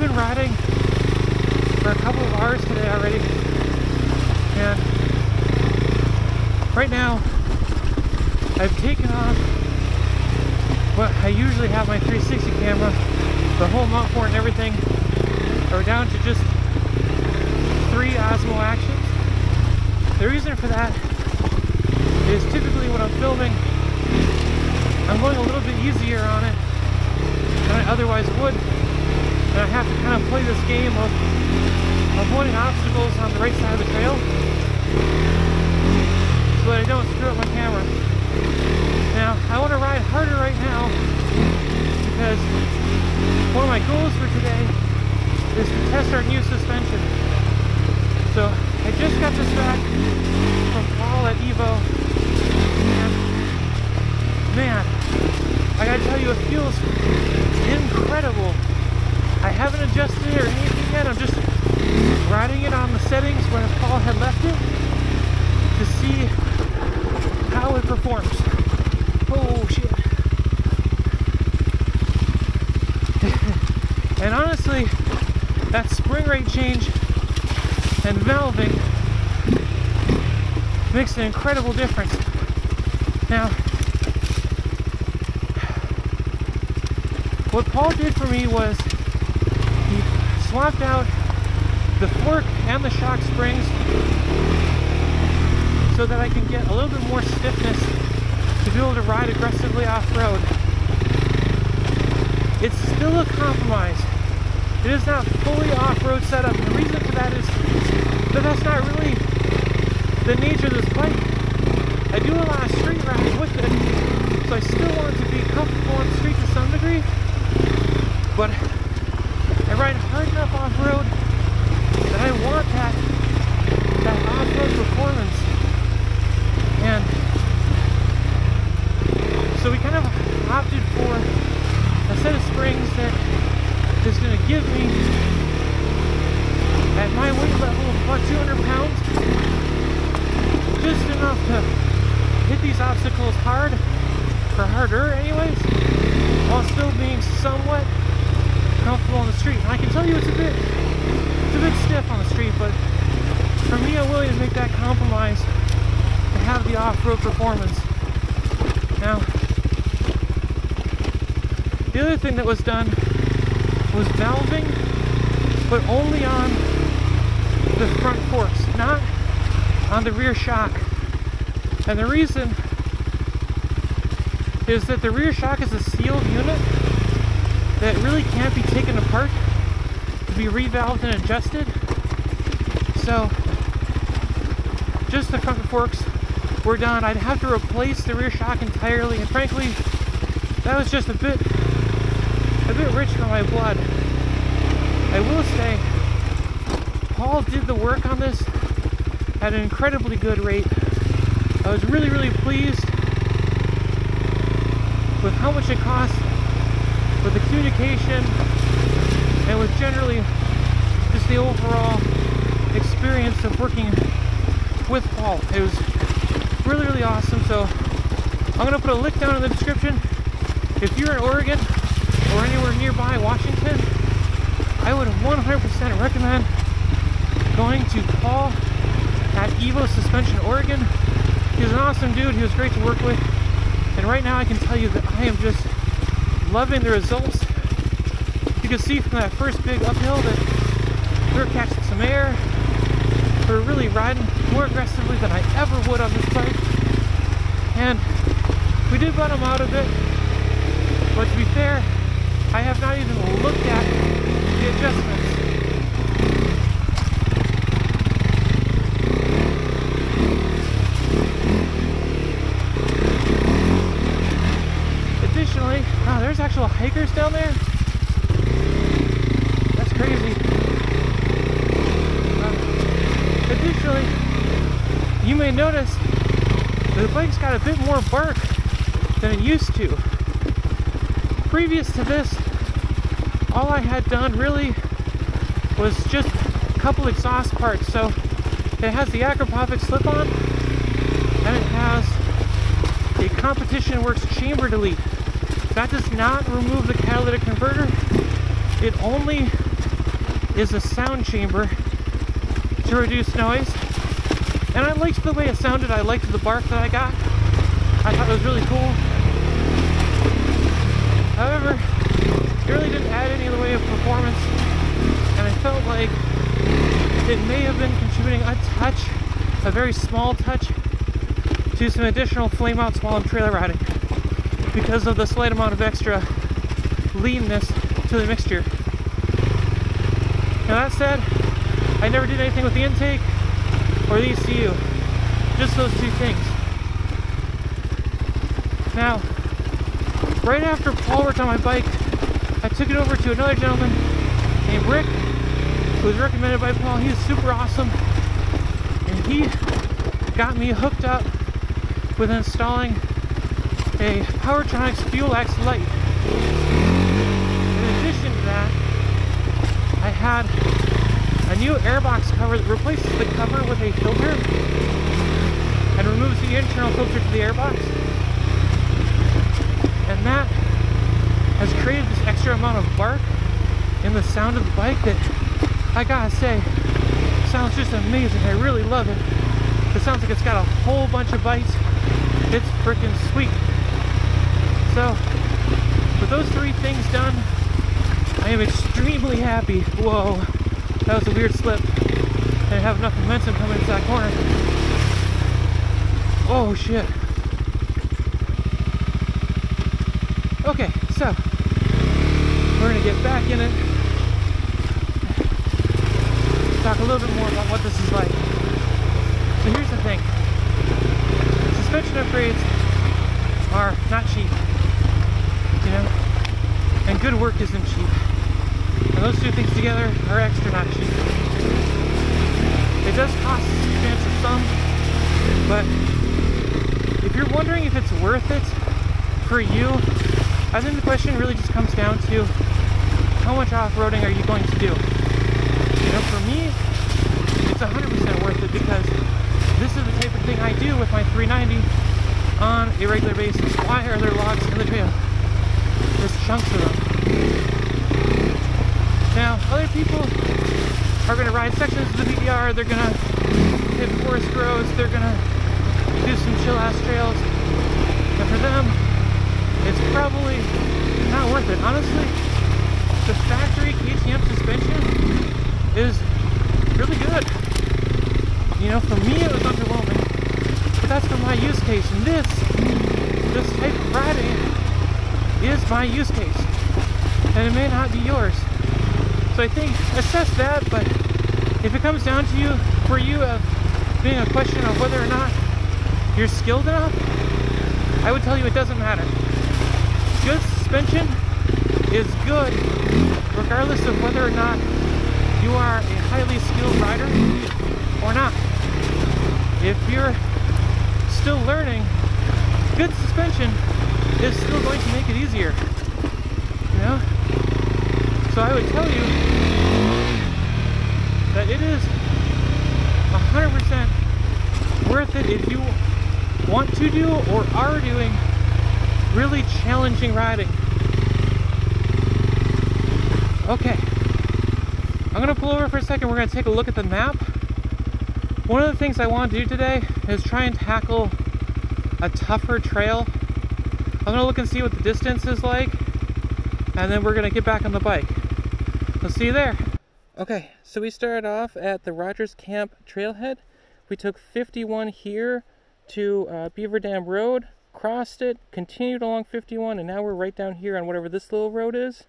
been riding for a couple of hours today already, and right now I've taken off what I usually have my 360 camera, the whole mount for it and everything. We're down to just 3 Osmo actions. The reason for that is typically when I'm filming, I'm going a little bit easier on it than I otherwise would, and I have to kind of play this game of avoiding obstacles on the right side of the trail so that I don't screw up my camera. Now, I want to ride harder right now because one of my goals for today is to test our new suspension. So I just got this back from Paul at Evo, and man, I gotta tell you, it feels incredible. I haven't adjusted it or anything yet. I'm just riding it on the settings where Paul had left it to see how it performs. Oh shit. And honestly, that spring rate change and valving makes an incredible difference. Now, what Paul did for me was he swapped out the fork and the shock springs so that I can get a little bit more stiffness to be able to ride aggressively off-road. It's still a compromise. It is not fully off-road setup, and the reason for that is that that's not really the nature of this bike. I do a lot of street riding with it, so I still want it to be comfortable on the street to some degree, but I ride hard enough off-road that I want that off-road performance. And so we kind of opted for a set of springs that is going to give me, at my weight level of about 200 pounds, just enough to hit these obstacles hard, or harder anyways, while still being somewhat comfortable on the street. And I can tell you it's a bit stiff on the street, but for me, I'm willing to make that compromise to have the off-road performance. Now, the other thing that was done was valving, but only on the front forks, not on the rear shock. And the reason is that the rear shock is a sealed unit that really can't be taken apart to be revalved and adjusted. So just the front forks were done. I'd have to replace the rear shock entirely, and frankly, that was just a bit rich for my blood. I will say, Paul did the work on this at an incredibly good rate. I was really, really pleased with how much it cost, with the communication, and with generally just the overall experience of working with Paul. It was really, really awesome. So I'm going to put a link down in the description. If you're in Oregon or anywhere nearby Washington, I would 100% recommend going to Paul at Evo Suspension Oregon. He's an awesome dude. He was great to work with. And right now I can tell you that I am just loving the results. You can see from that first big uphill that we're catching some air. We're really riding more aggressively than I ever would on this bike. And we did bottom out a bit, but to be fair, I have not even looked at the adjustments. Additionally, wow, there's actual hikers down there. That's crazy. Additionally, you may notice that the bike's got a bit more bark than it used to. Previous to this, all I had done really was just a couple exhaust parts. So it has the Acropovic slip-on, and it has a Competition Works chamber delete. That does not remove the catalytic converter. It only is a sound chamber to reduce noise. And I liked the way it sounded. I liked the bark that I got. I thought it was really cool. However, it really didn't add any of the way of performance, and I felt like it may have been contributing a touch, a very small touch, to some additional flame outs while I'm trailer riding because of the slight amount of extra leanness to the mixture. Now that said, I never did anything with the intake or the ECU, just those two things. Now, right after Paul worked on my bike, I took it over to another gentleman named Rick, who was recommended by Paul. He was super awesome, and he got me hooked up with installing a Powertronics Fuel X Lite. In addition to that, I had a new airbox cover that replaces the cover with a filter and removes the internal filter to the airbox. And that has created this extra amount of bark in the sound of the bike that, I gotta say, sounds just amazing. I really love it. It sounds like it's got a whole bunch of bites. It's freaking sweet. So, with those three things done, I am extremely happy. Whoa, that was a weird slip. I didn't have enough momentum coming into that corner. Oh shit. Okay, so we're gonna get back in it, talk a little bit more about what this is like. So here's the thing. Suspension upgrades are not cheap, you know, and good work isn't cheap. And those two things together are extra not cheap. It does cost a substantial sum, but if you're wondering if it's worth it for you, I think the question really just comes down to how much off-roading are you going to do? You know, for me, it's 100% worth it because this is the type of thing I do with my 390 on a regular basis. Why are there logs in the trail? There's chunks of them. Now, other people are going to ride sections of the BDR, they're going to hit forest roads, they're going to do some chill-ass trails, and for them, it's probably not worth it. Honestly, the factory KTM suspension is really good. You know, for me it was underwhelming, but that's for my use case. And this type of riding is my use case, and it may not be yours. So I think assess that. But if it comes down to you, for you of being a question of whether or not you're skilled enough, I would tell you it doesn't matter. Good suspension is good regardless of whether or not you are a highly skilled rider or not. If you're still learning, good suspension is still going to make it easier, you know? So I would tell you that it is 100% worth it if you want to do or are doing really challenging riding. Okay, I'm gonna pull over for a second. We're gonna take a look at the map. One of the things I want to do today is try and tackle a tougher trail. I'm gonna look and see what the distance is like, and then we're gonna get back on the bike. I'll see you there. Okay, so we started off at the Rogers Camp trailhead. We took 51 here to Beaver Dam Road, crossed it, continued along 51, and now we're right down here on whatever this little road is.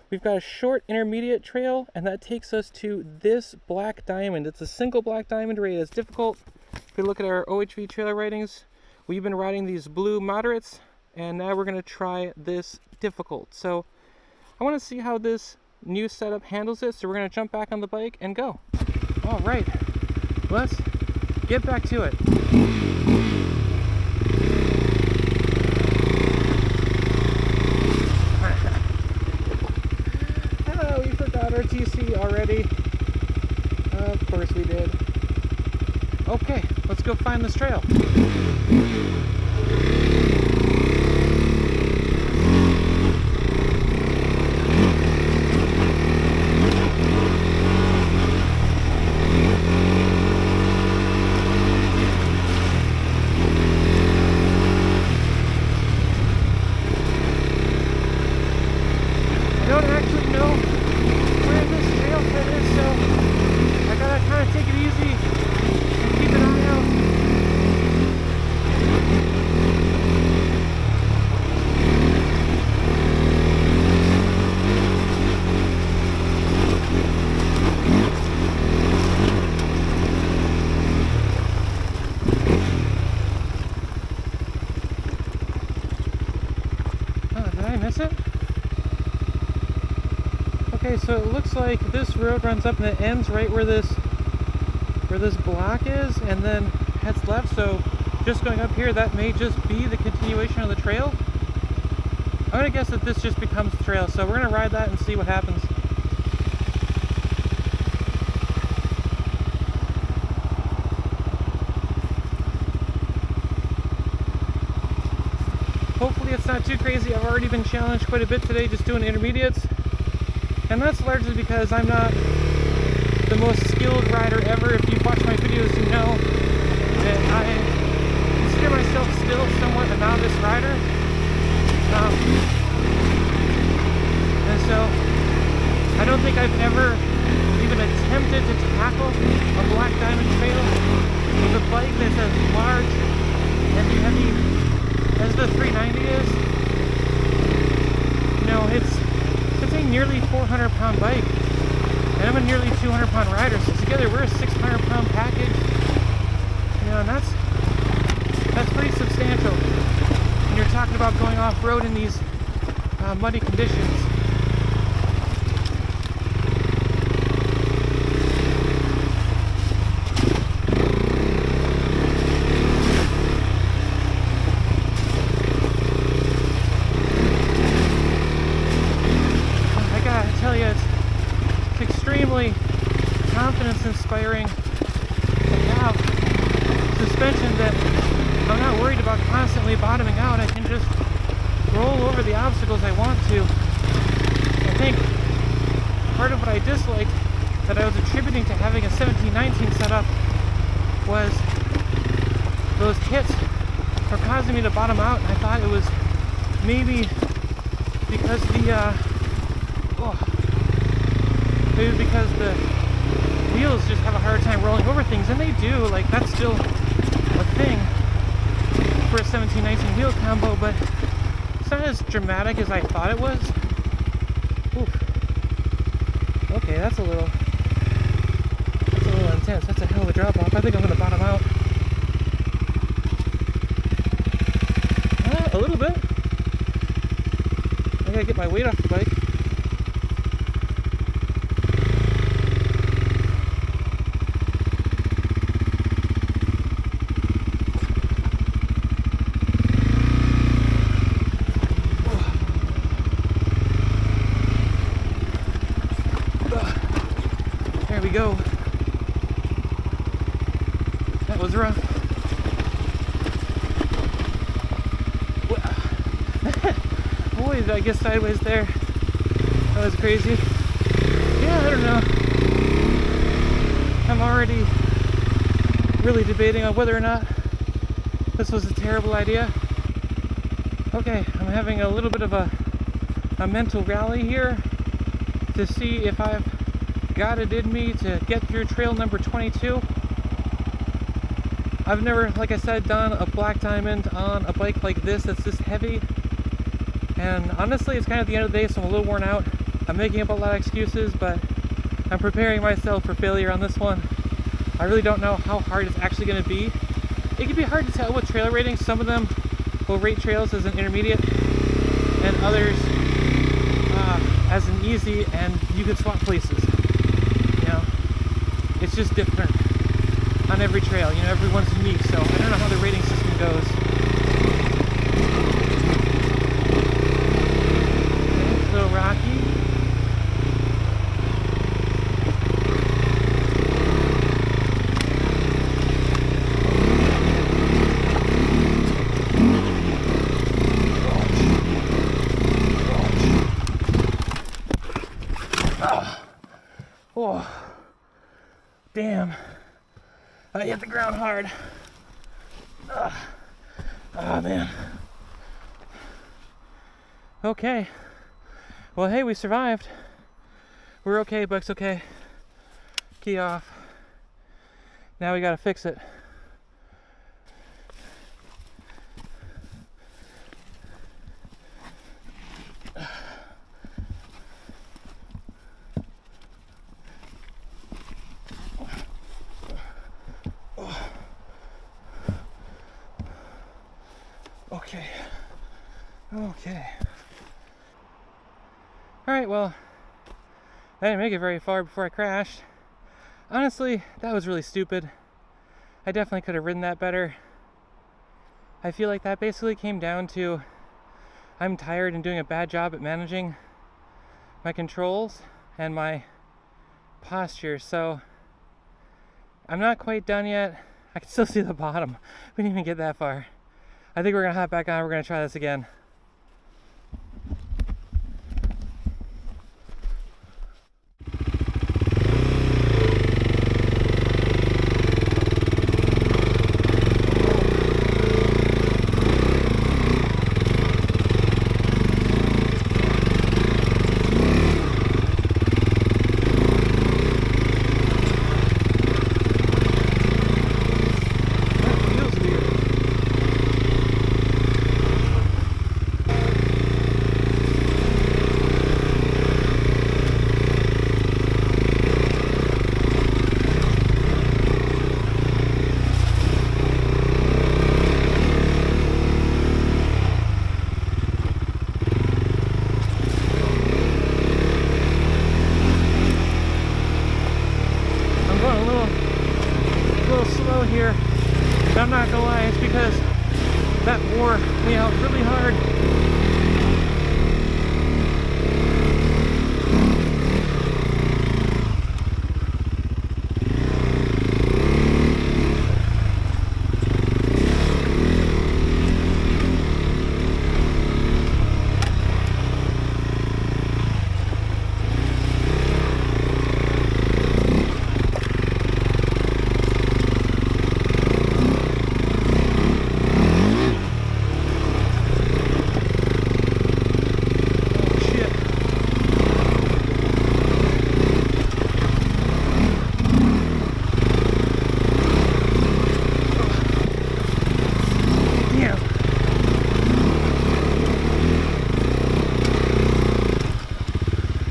We've got a short intermediate trail, and that takes us to this black diamond. It's a single black diamond rated as difficult. If we look at our OHV trailer ratings, we've been riding these blue moderates, and now we're going to try this difficult. So I want to see how this new setup handles it, so we're going to jump back on the bike and go. All right, let's get back to it. We forgot our TC already. Of course we did. Okay, let's go find this trail. Okay, so it looks like this road runs up and it ends right where this block is, and then heads left. So just going up here, that may just be the continuation of the trail. I'm gonna guess that this just becomes the trail, so we're gonna ride that and see what happens. Hopefully it's not too crazy. I've already been challenged quite a bit today just doing intermediates, and that's largely because I'm not the most skilled rider ever. If you've watched my videos, you know that I consider myself still somewhat a novice rider. And so I don't think I've ever even attempted to tackle a Black Diamond trail with a bike that's as large and heavy as the 390 is. You know, it's a nearly 400-pound bike, and I'm a nearly 200-pound rider, so together we're a 600-pound package. You know, and that's pretty substantial when you're talking about going off-road in these muddy conditions. I gotta tell you, it's extremely confidence-inspiring to have suspension that I'm not worried about constantly bottoming out. I can just roll over the obstacles I want to. I think part of what I disliked that I was attributing to having a 1719 setup was those kits were causing me to bottom out, and I thought it was maybe because maybe because the wheels just have a hard time rolling over things, and they do. Like, that's still a thing for a 1719 wheel combo, but it's not as dramatic as I thought it was. Oof. Okay, that's a little intense. That's a hell of a drop off. I think I'm gonna bottom out. A little bit. I gotta get my weight off the bike. There we go. That was rough. Boy, did I get sideways there. That was crazy. Yeah, I don't know. I'm already really debating on whether or not this was a terrible idea. Okay, I'm having a little bit of a mental rally here to see if I've got it in me to get through trail number 22. I've never, like I said, done a Black Diamond on a bike like this that's this heavy, and honestly it's kind of the end of the day, so I'm a little worn out. I'm making up a lot of excuses, but I'm preparing myself for failure on this one. I really don't know how hard it's actually going to be. It can be hard to tell with trail ratings. Some of them will rate trails as an intermediate and others as an easy, and you can swap places. You know, it's just different on every trail. You know, everyone's unique, so I don't know how the rating system goes. Okay, a little rocky. Oh, damn. I hit the ground hard. Oh, man. Okay. Well, hey, we survived. We're okay, bike's okay. Key off. Now we gotta fix it. Okay. Alright, well, I didn't make it very far before I crashed. Honestly, that was really stupid. I definitely could have ridden that better. I feel like that basically came down to I'm tired and doing a bad job at managing my controls and my posture, so I'm not quite done yet. I can still see the bottom. We didn't even get that far. I think we're gonna hop back on. We're gonna try this again. Here, but I'm not gonna lie, it's because that wore me out really hard.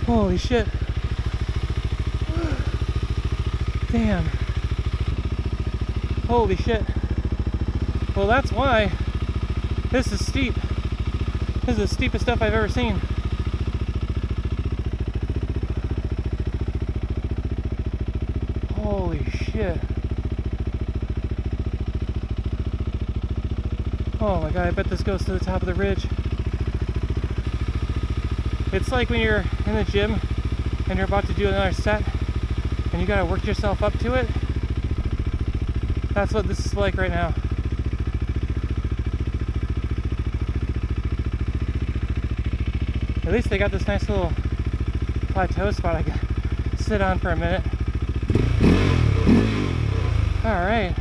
Holy shit. Damn. Holy shit. Well, that's why this is steep. This is the steepest stuff I've ever seen. Holy shit. Oh my god, I bet this goes to the top of the ridge. It's like when you're in the gym and you're about to do another set and you gotta work yourself up to it. That's what this is like right now. At least they got this nice little plateau spot I can sit on for a minute. Alright.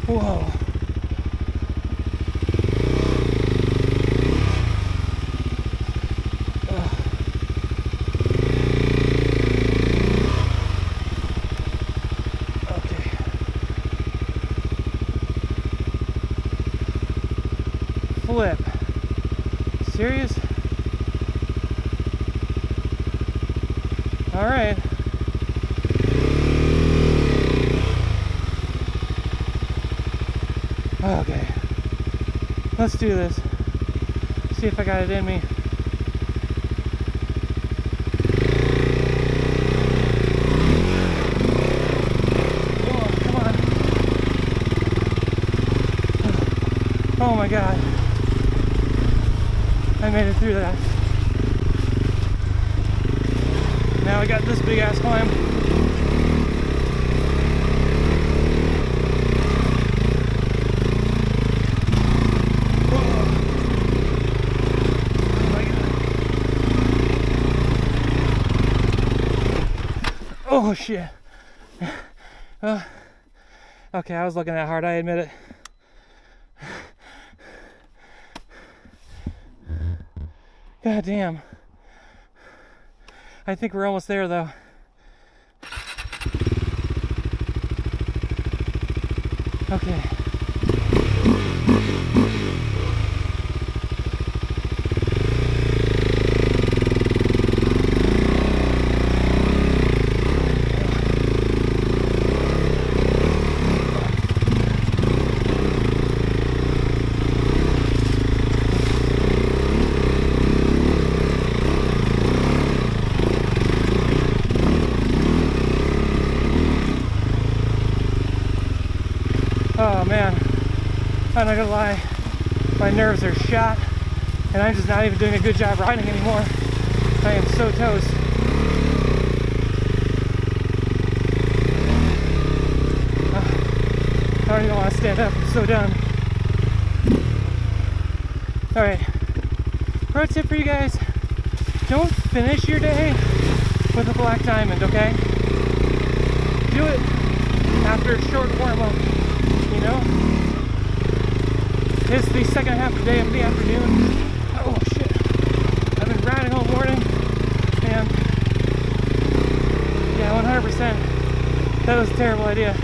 Whoa. Okay. Flip. Serious? All right. Okay, let's do this. See if I got it in me. Oh, come on. Oh my god. I made it through that. Now I got this big ass climb. Oh shit. Okay, I was looking that hard, I admit it. God damn. I think we're almost there though. Okay. not gonna lie, my nerves are shot, and I'm just not even doing a good job riding anymore. I am so toast. I don't even want to stand up, I'm so done. Alright, pro tip for you guys, don't finish your day with a black diamond, okay? Do it after a short warm-up, you know? It's the second half of the day of the afternoon. Oh shit, I've been riding all morning, and yeah, 100%, that was a terrible idea.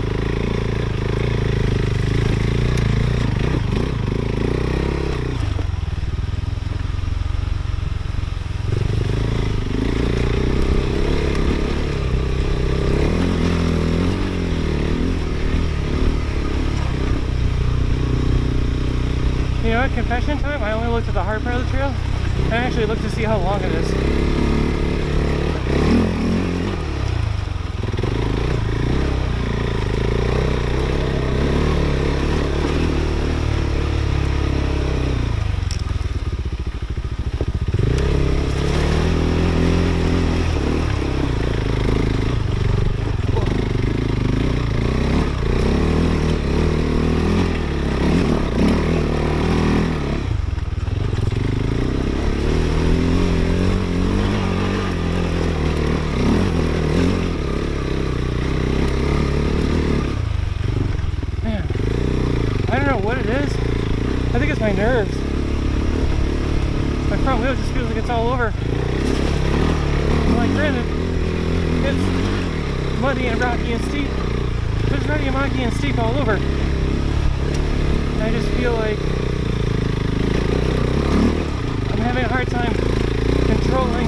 You know what, confession time, I only looked at the hard part of the trail, and I actually looked to see how long it is. I think it's my nerves. My front wheel just feels like it's all over. Like, granted, it's muddy and rocky and steep, but it's rocky and rocky and steep all over. And I just feel like I'm having a hard time controlling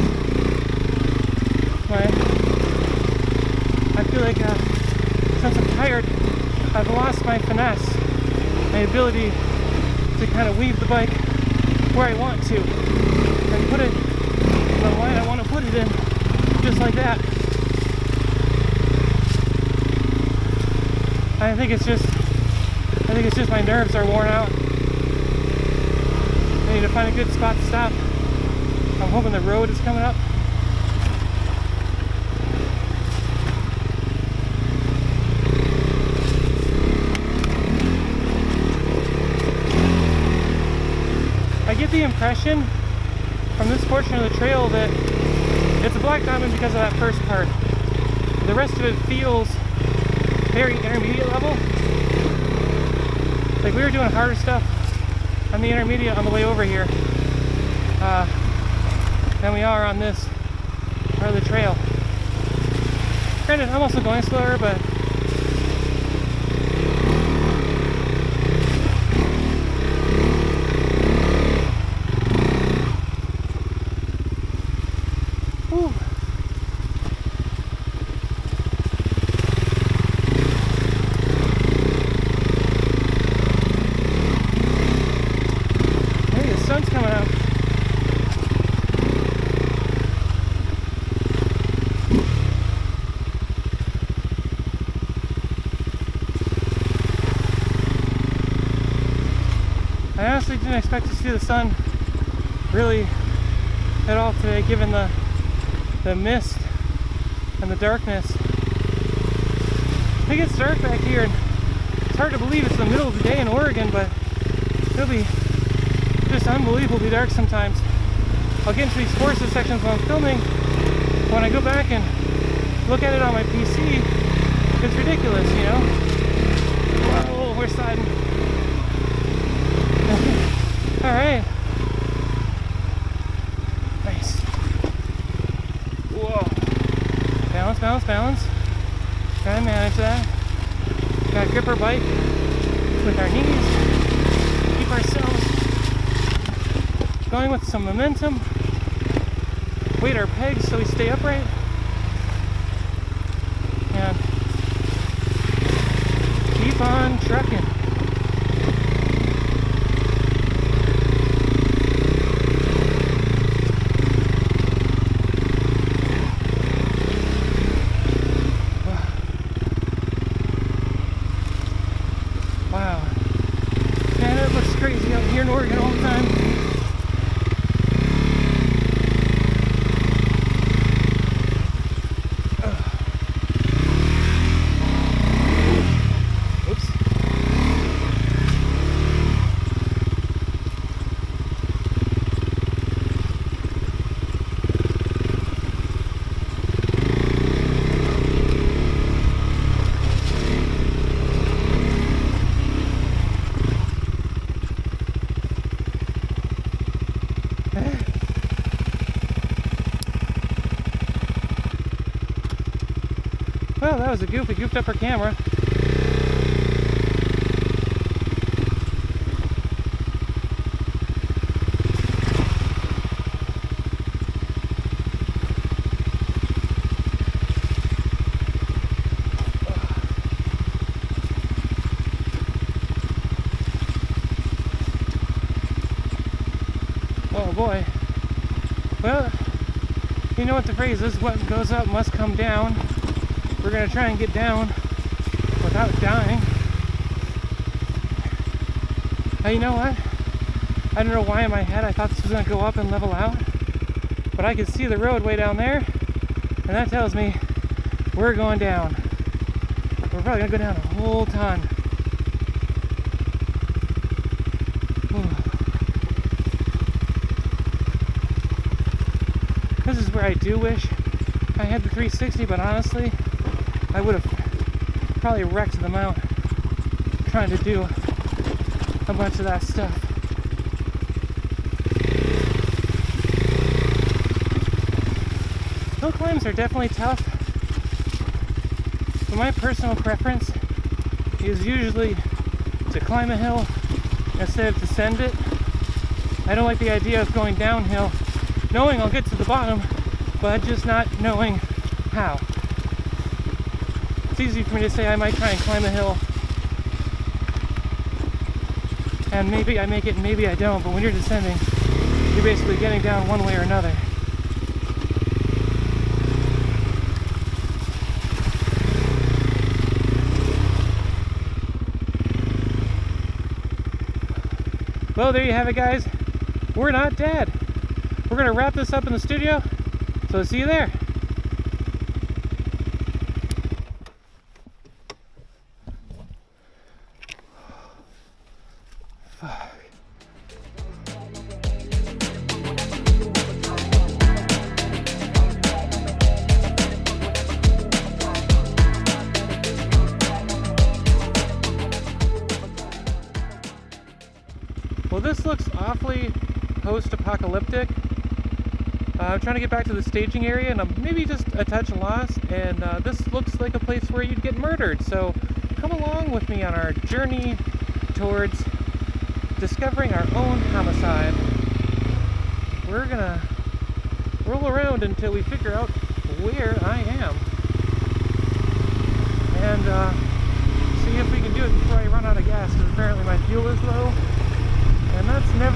I feel like since I'm tired, I've lost my finesse, my ability to kind of weave the bike where I want to and put it in the line I want to put it in, just like that. I think it's just my nerves are worn out. I need to find a good spot to stop. I'm hoping the road is coming up. I get the impression from this portion of the trail that it's a black diamond because of that first part. The rest of it feels very intermediate level. Like we were doing harder stuff on the intermediate on the way over here than we are on this part of the trail. Granted, I'm also going slower, but sun's coming out. I honestly didn't expect to see the sun really at all today, given the mist and the darkness. It gets dark back here, and it's hard to believe it's the middle of the day in Oregon, but it'll be just unbelievably dark sometimes. I'll get into these forested sections while I'm filming. When I go back and look at it on my PC, it's ridiculous, you know? Whoa, we're sliding. Alright. Nice. Whoa. Balance, balance, balance. Gotta manage that. Gotta grip our bike with our knees. Keep ourselves going with some momentum. Weight our pegs so we stay upright. And keep on trucking. Wow. Man, it Oregon all the time. Well, that was a goof. We goofed up our camera. Oh boy. Well, you know what the phrase is, what goes up must come down. We're gonna try and get down without dying. Hey, you know what? I don't know why in my head I thought this was gonna go up and level out, but I can see the road way down there, and that tells me we're going down. We're probably gonna go down a whole ton. This is where I do wish I had the 360, but honestly, I would have probably wrecked the mount trying to do a bunch of that stuff. Hill climbs are definitely tough, but my personal preference is usually to climb a hill instead of descend it. I don't like the idea of going downhill knowing I'll get to the bottom, but just not knowing how. It's easy for me to say I might try and climb a hill, and maybe I make it and maybe I don't, but when you're descending, you're basically getting down one way or another. Well, there you have it, guys. We're not dead. We're gonna wrap this up in the studio, so see you there. Fuck. Well, this looks awfully post-apocalyptic. I'm trying to get back to the staging area, and I'm maybe just a touch lost, and this looks like a place where you'd get murdered, so come along with me on our journey towards discovering our own homicide. We're gonna roll around until we figure out where I am, and see if we can do it before I run out of gas, because apparently my fuel is low, and that's never